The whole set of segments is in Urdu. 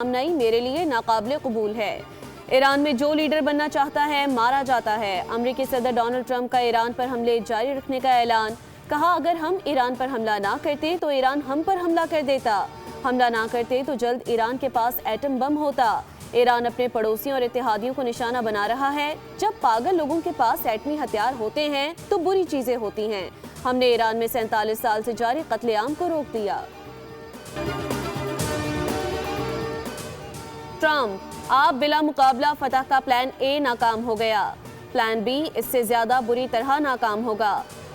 نئی میرے لیے ناقابل قبول ہے۔ ایران میں جو لیڈر بننا چاہتا ہے مارا جاتا ہے۔ امریکی صدر ڈونلڈ ٹرمپ کا ایران پر حملے جاری رکھنے کا اعلان۔ کہا اگر ہم ایران پر حملہ نہ کرتے تو ایران ہم پر حملہ کر دیتا۔ حملہ نہ کرتے تو جلد ایران کے پاس ایٹم بم ہوتا۔ ایران اپنے پڑوسیوں اور اتحادیوں کو نشانہ بنا رہا ہے۔ جب پاگل لوگوں کے پاس ایٹمی ہتھیار ہوتے ہیں تو بری چیزیں ہوتی ہیں۔ ہم نے ایران میں 47 سال سے جاری قتل عام کو روک دیا۔ ٹرمپ: آپ بلا مقابلہ فتح کا پلان اے ناکام ہو گیا۔ پلان بی اس سے زیادہ بری طرح ناکام ہوگا۔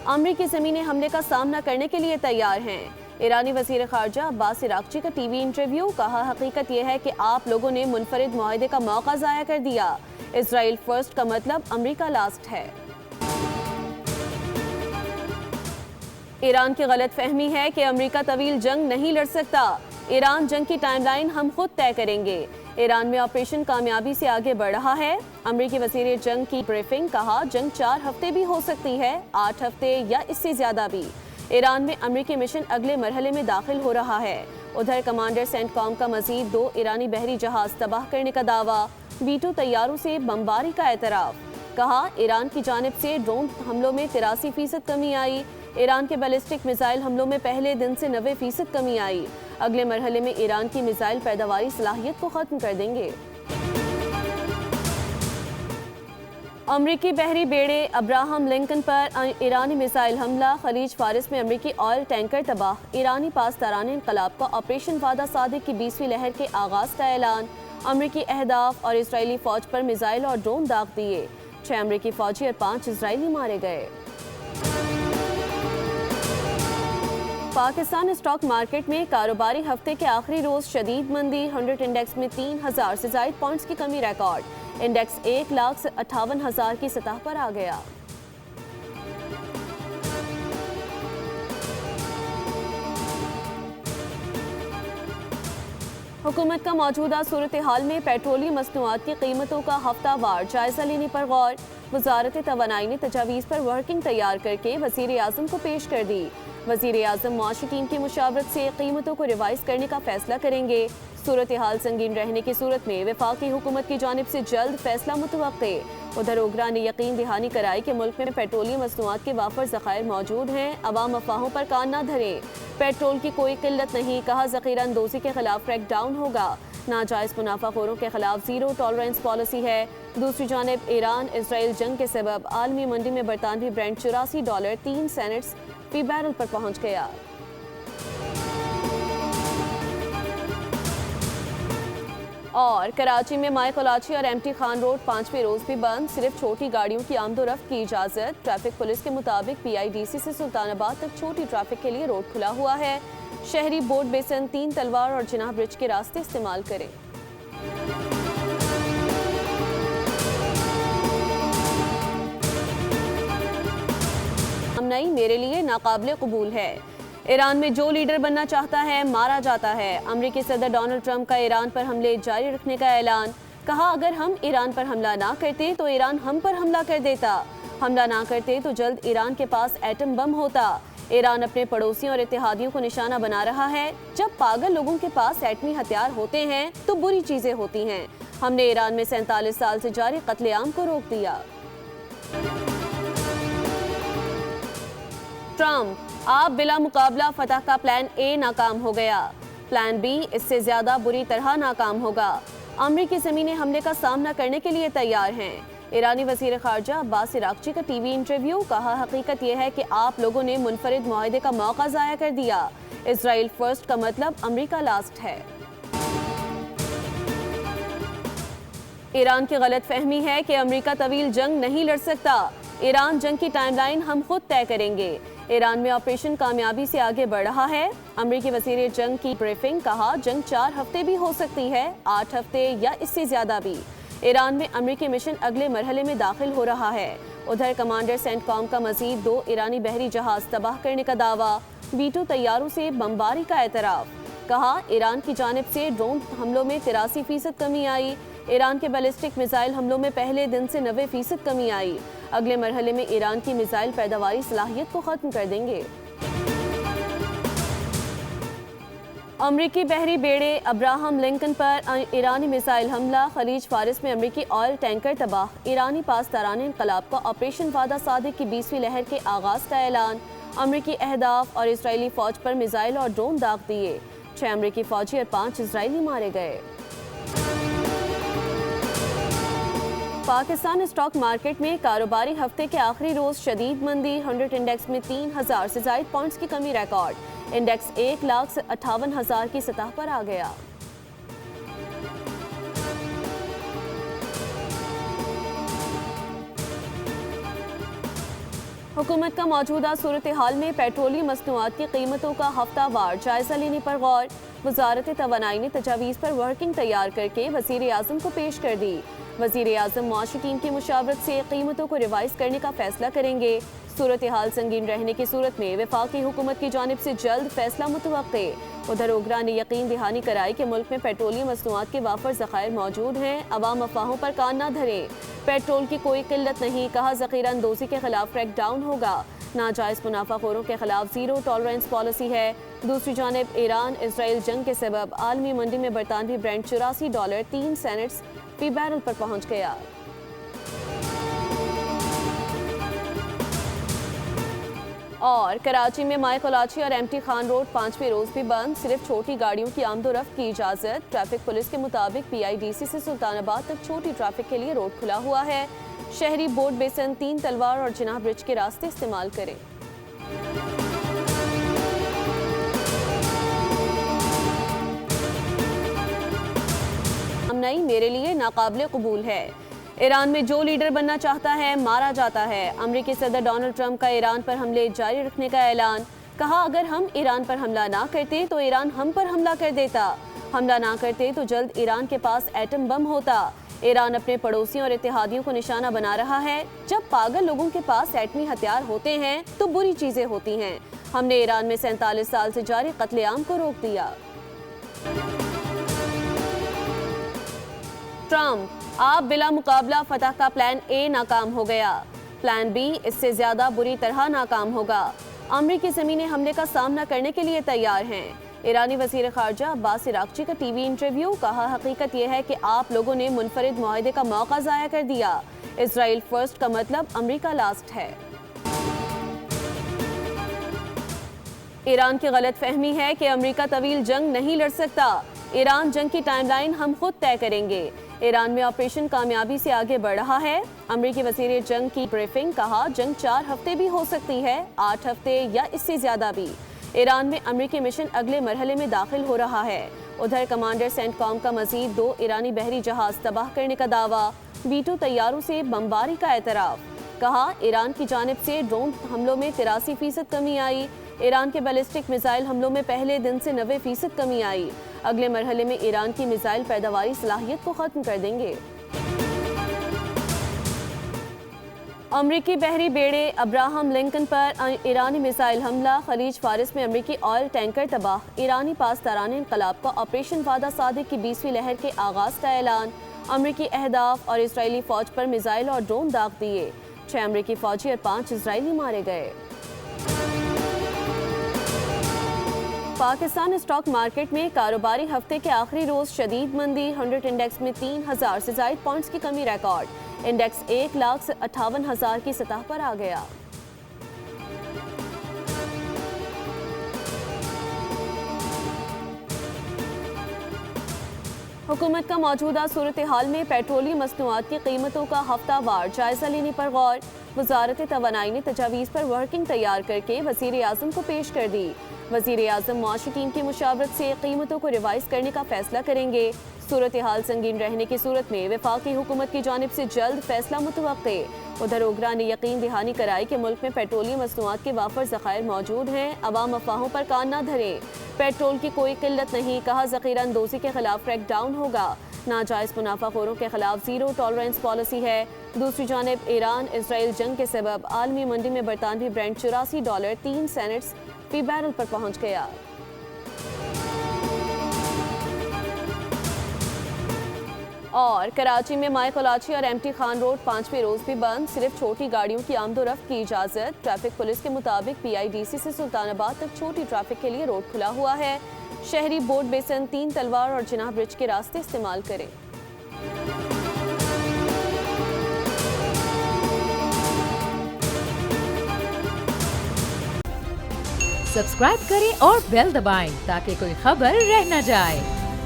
امریکی زمینی حملے کا سامنا کرنے کے لیے تیار ہیں۔ ایرانی وزیر خارجہ عباس عراقچی کا ٹی وی انٹرویو۔ کہا حقیقت یہ ہے کہ آپ لوگوں نے منفرد معاہدے کا موقع ضائع کر دیا۔ اسرائیل فرسٹ کا مطلب امریکہ لاسٹ ہے۔ ایران کی غلط فہمی ہے کہ امریکہ طویل جنگ نہیں لڑ سکتا۔ ایران جنگ کی ٹائم لائن ہم خود طے کریں گے۔ ایران میں آپریشن کامیابی سے آگے بڑھ رہا ہے۔ امریکی وزیر جنگ کی بریفنگ۔ کہا جنگ 4 ہفتے بھی ہو سکتی ہے، 8 ہفتے یا اس سے زیادہ بھی۔ ایران میں امریکی مشن اگلے مرحلے میں داخل ہو رہا ہے۔ ادھر کمانڈر سینٹ کام کا مزید 2 ایرانی بحری جہاز تباہ کرنے کا دعویٰ۔ B-2 طیاروں سے بمباری کا اعتراف۔ کہا ایران کی جانب سے ڈرون حملوں میں 83% کمی آئی۔ ایران کے بیلسٹک میزائل حملوں میں پہلے دن سے 90% کمی آئی۔ اگلے مرحلے میں ایران کی میزائل پیداواری صلاحیت کو ختم کر دیں گے۔ امریکی بحری بیڑے ابراہم لنکن پر ایرانی میزائل حملہ۔ خلیج فارس میں امریکی آئل ٹینکر تباہ۔ ایرانی پاسداران انقلاب کا آپریشن وعدہ صادق کی 20ویں لہر کے آغاز کا اعلان۔ امریکی اہداف اور اسرائیلی فوج پر میزائل اور ڈرون داغ دیے۔ 6 امریکی فوجی اور 5 اسرائیلی مارے گئے۔ پاکستان اسٹاک مارکیٹ میں کاروباری ہفتے کے آخری روز شدید مندی۔ 100 انڈیکس میں 3000 سے زائد پوائنٹس کی کمی ریکارڈ۔ انڈیکس 1,58,000 کی سطح پر آ گیا۔ حکومت کا موجودہ صورتحال میں پیٹرولیم مصنوعات کی قیمتوں کا ہفتہ وار جائزہ لینے پر غور۔ وزارت توانائی نے تجاویز پر ورکنگ تیار کر کے وزیر اعظم کو پیش کر دی۔ وزیر اعظم معاشی ٹیم کی مشاورت سے قیمتوں کو ریوائز کرنے کا فیصلہ کریں گے۔ صورتحال سنگین رہنے کی صورت میں وفاقی حکومت کی جانب سے جلد فیصلہ متوقع۔ ادھر اوگرا نے یقین دہانی کرائی کہ ملک میں پیٹرولیم مصنوعات کے وافر ذخائر موجود ہیں۔ عوام افواہوں پر کان نہ دھریں۔ پیٹرول کی کوئی قلت نہیں، کہا ذخیرہ اندوزی کے خلاف کریک ڈاؤن ہوگا۔ ناجائز منافع خوروں کے خلاف زیرو ٹالرنس پالیسی ہے۔ دوسری جانب ایران اسرائیل جنگ کے سبب عالمی منڈی میں برطانوی برنٹ $84.03 فی بیرل پر پہنچ گیا۔ اور کراچی میں مائے کلاچی اور MT خان روڈ 5ویں روز بھی بند۔ صرف چھوٹی گاڑیوں کی آمد و رفت کی اجازت۔ ٹریفک پولیس کے مطابق PIDC سے سلطان آباد تک چھوٹی ٹریفک کے لیے روڈ کھلا ہوا ہے۔ شہری بورڈ بیسن 3 تلوار اور جناح برج کے راستے استعمال کریں۔ نئی میرے لیے ناقابل قبول ہے۔ ایران میں جو لیڈر بننا چاہتا ہے مارا جاتا ہے۔ امریکی صدر ڈونلڈ ٹرمپ کا ایران پر حملے جاری رکھنے کا اعلان۔ کہا اگر ہم ایران پر حملہ نہ کرتے تو ایران ہم پر حملہ کر دیتا۔ حملہ نہ کرتے تو جلد ایران کے پاس ایٹم بم ہوتا۔ ایران اپنے پڑوسیوں اور اتحادیوں کو نشانہ بنا رہا ہے۔ جب پاگل لوگوں کے پاس ایٹمی ہتھیار ہوتے ہیں تو بری چیزیں ہوتی ہیں۔ ہم نے ایران میں 47 سال سے جاری قتل عام کو روک دیا۔ ٹرمپ: آپ بلا مقابلہ فتح کا پلان اے ناکام ہو گیا۔ پلان بی اس سے زیادہ بری طرح ناکام ہوگا۔ امریکی زمینی حملے کا سامنا کرنے کے لیے تیار ہیں۔ ایرانی وزیر خارجہ عباس عراقچی کا ٹی وی انٹرویو۔ کہا حقیقت یہ ہے کہ آپ لوگوں نے منفرد معاہدے کا موقع ضائع کر دیا۔ اسرائیل فرسٹ کا مطلب امریکہ لاسٹ ہے۔ ایران کی غلط فہمی ہے کہ امریکہ طویل جنگ نہیں لڑ سکتا۔ ایران جنگ کی ٹائم لائن ہم خود طے کریں گے۔ ایران میں آپریشن کامیابی سے آگے بڑھ رہا ہے۔ امریکی وزیر جنگ کی بریفنگ۔ کہا جنگ 4 ہفتے بھی ہو سکتی ہے، 8 ہفتے یا اس سے زیادہ بھی۔ ایران میں امریکی مشن اگلے مرحلے میں داخل ہو رہا ہے۔ ادھر کمانڈر سینٹ کام کا مزید 2 ایرانی بحری جہاز تباہ کرنے کا دعویٰ۔ B-2 طیاروں سے بمباری کا اعتراف۔ کہا ایران کی جانب سے ڈرون حملوں میں 83% کمی آئی۔ ایران کے بیلسٹک میزائل حملوں میں پہلے دن سے 90% کمی آئی۔ اگلے مرحلے میں ایران کی میزائل پیداواری صلاحیت کو ختم کر دیں گے۔ امریکی بحری بیڑے ابراہم لنکن پر ایرانی میزائل حملہ، خلیج فارس میں امریکی آئل ٹینکر تباہ، ایرانی پاسداران انقلاب کا آپریشن وعدہ صادق کی 20ویں لہر کے آغاز کا اعلان، امریکی اہداف اور اسرائیلی فوج پر میزائل اور ڈرون داغ دیے، 6 امریکی فوجی اور 5 اسرائیلی مارے گئے۔ پاکستان اسٹاک مارکیٹ میں کاروباری ہفتے کے آخری روز شدید مندی، 100 انڈیکس میں 3000 سے زائد پوائنٹس کی کمی ریکارڈ، انڈیکس 1,58,000 کی سطح پر آ گیا۔ حکومت کا موجودہ صورتحال میں پیٹرولیم مصنوعات کی قیمتوں کا ہفتہ وار جائزہ لینے پر غور، وزارت توانائی نے تجاویز پر ورکنگ تیار کر کے وزیر اعظم کو پیش کر دی۔ وزیر اعظم معاشی ٹیم کی مشاورت سے قیمتوں کو ریوائز کرنے کا فیصلہ کریں گے۔ صورتحال سنگین رہنے کی صورت میں وفاقی حکومت کی جانب سے جلد فیصلہ متوقع۔ ادھر اوگرا نے یقین دہانی کرائی کہ ملک میں پیٹرولیم مصنوعات کے وافر ذخائر موجود ہیں، عوام افواہوں پر کان نہ دھریں۔ پیٹرول کی کوئی قلت نہیں، کہا ذخیرہ اندوزی کے خلاف کریک ڈاؤن ہوگا، ناجائز منافع خوروں کے خلاف زیرو ٹالرنس پالیسی ہے۔ دوسری جانب ایران اسرائیل جنگ کے سبب عالمی منڈی میں برطانوی برینڈ $84.03 فی بیرل پر پہنچ گیا۔ اور کراچی میں مائے کلاچی اور ایم ٹی خان روڈ 5ویں روز بھی بند، صرف چھوٹی گاڑیوں کی آمد و رفت کی اجازت۔ ٹریفک پولیس کے مطابق پی آئی ڈی سی سے سلطان آباد تک چھوٹی ٹریفک کے لیے روڈ کھلا ہوا ہے۔ شہری بورڈ بیسن، 3 تلوار اور جناح برج کے راستے استعمال کریں۔ نئی میرے لیے ناقابل قبول ہے، ایران میں جو لیڈر بننا چاہتا ہے مارا جاتا ہے، امریکی صدر ڈونلڈ ٹرمپ کا ایران پر حملے جاری رکھنے کا اعلان، کہا اگر ہم ایران پر حملہ نہ کرتے تو ایران ہم پر حملہ کر دیتا، حملہ نہ کرتے تو جلد ایران کے پاس ایٹم بم ہوتا، ایران اپنے پڑوسیوں اور اتحادیوں کو نشانہ بنا رہا ہے، جب پاگل لوگوں کے پاس ایٹمی ہتھیار ہوتے ہیں تو بری چیزیں ہوتی ہیں، ہم نے ایران میں 47 سال سے جاری قتل عام کو روک دیا۔ ٹرمپ، آپ بلا مقابلہ فتح کا پلان اے ناکام ہو گیا، پلان بی اس سے زیادہ بری طرح ناکام ہوگا، امریکی زمینی حملے کا سامنا کرنے کے لیے تیار ہیں۔ ایرانی وزیر خارجہ عباس عراقچی کا ٹی وی انٹرویو، کہا حقیقت یہ ہے کہ آپ لوگوں نے منفرد معاہدے کا موقع ضائع کر دیا، اسرائیل فرسٹ کا مطلب امریکہ لاسٹ ہے۔ ایران کی غلط فہمی ہے کہ امریکہ طویل جنگ نہیں لڑ سکتا، ایران جنگ کی ٹائم لائن ہم خود طے کریں گے، ایران میں آپریشن کامیابی سے آگے بڑھ رہا ہے، امریکی وزیر جنگ کی بریفنگ، کہا جنگ 4 ہفتے بھی ہو سکتی ہے، 8 ہفتے یا اس سے زیادہ بھی، ایران میں امریکی مشن اگلے مرحلے میں داخل ہو رہا ہے۔ ادھر کمانڈر سینٹ کام کا مزید 2 ایرانی بحری جہاز تباہ کرنے کا دعویٰ، بیٹو طیاروں سے بمباری کا اعتراف، کہا ایران کی جانب سے ڈرون حملوں میں 83% کمی آئی، ایران کے بیلسٹک میزائل حملوں میں پہلے دن سے 90% کمی آئی، اگلے مرحلے میں ایران کی میزائل پیداواری صلاحیت کو ختم کر دیں گے۔ امریکی بحری بیڑے ابراہم لنکن پر ایرانی میزائل حملہ، خلیج فارس میں امریکی آئل ٹینکر تباہ، ایرانی پاسداران انقلاب کا آپریشن وعدہ صادق کی 20ویں لہر کے آغاز کا اعلان، امریکی اہداف اور اسرائیلی فوج پر میزائل اور ڈرون داغ دیے، 6 امریکی فوجی اور 5 اسرائیلی مارے گئے۔ پاکستان اسٹاک مارکیٹ میں کاروباری ہفتے کے آخری روز شدید مندی، 100 انڈیکس میں 3000 سے زائد پوائنٹس کی کمی ریکارڈ، انڈیکس 1,58,000 کی سطح پر آ گیا۔ حکومت کا موجودہ صورتحال میں پیٹرولیم مصنوعات کی قیمتوں کا ہفتہ وار جائزہ لینے پر غور، وزارت توانائی نے تجاویز پر ورکنگ تیار کر کے وزیر اعظم کو پیش کر دی۔ وزیر اعظم معاشی ٹیم کی مشاورت سے قیمتوں کو ریوائز کرنے کا فیصلہ کریں گے۔ صورتحال سنگین رہنے کی صورت میں وفاقی حکومت کی جانب سے جلد فیصلہ متوقع۔ ادھر اوگرا نے یقین دہانی کرائی کہ ملک میں پیٹرولیم مصنوعات کے وافر ذخائر موجود ہیں، عوام افواہوں پر کان نہ دھریں، پیٹرول کی کوئی قلت نہیں، کہا ذخیرہ اندوزی کے خلاف کریک ڈاؤن ہوگا، ناجائز منافع خوروں کے خلاف زیرو ٹالرنس پالیسی ہے۔ دوسری جانب ایران اسرائیل جنگ کے سبب عالمی منڈی میں برطانوی برینڈ $84.03 فی بیرل پر پہنچ گیا۔ اور کراچی میں مائے کلاچی اور ایم ٹی خان روڈ 5ویں روز بھی بند، صرف چھوٹی گاڑیوں کی آمد و رفت کی اجازت۔ ٹریفک پولیس کے مطابق پی آئی ڈی سی سے سلطان آباد تک چھوٹی ٹریفک کے لیے روڈ کھلا ہوا ہے۔ شہری بورڈ بیسن 3 تلوار اور جناح برج کے راستے استعمال کریں۔ سبسکرائب کریں اور بیل دبائیں تاکہ کوئی خبر رہ نہ جائے۔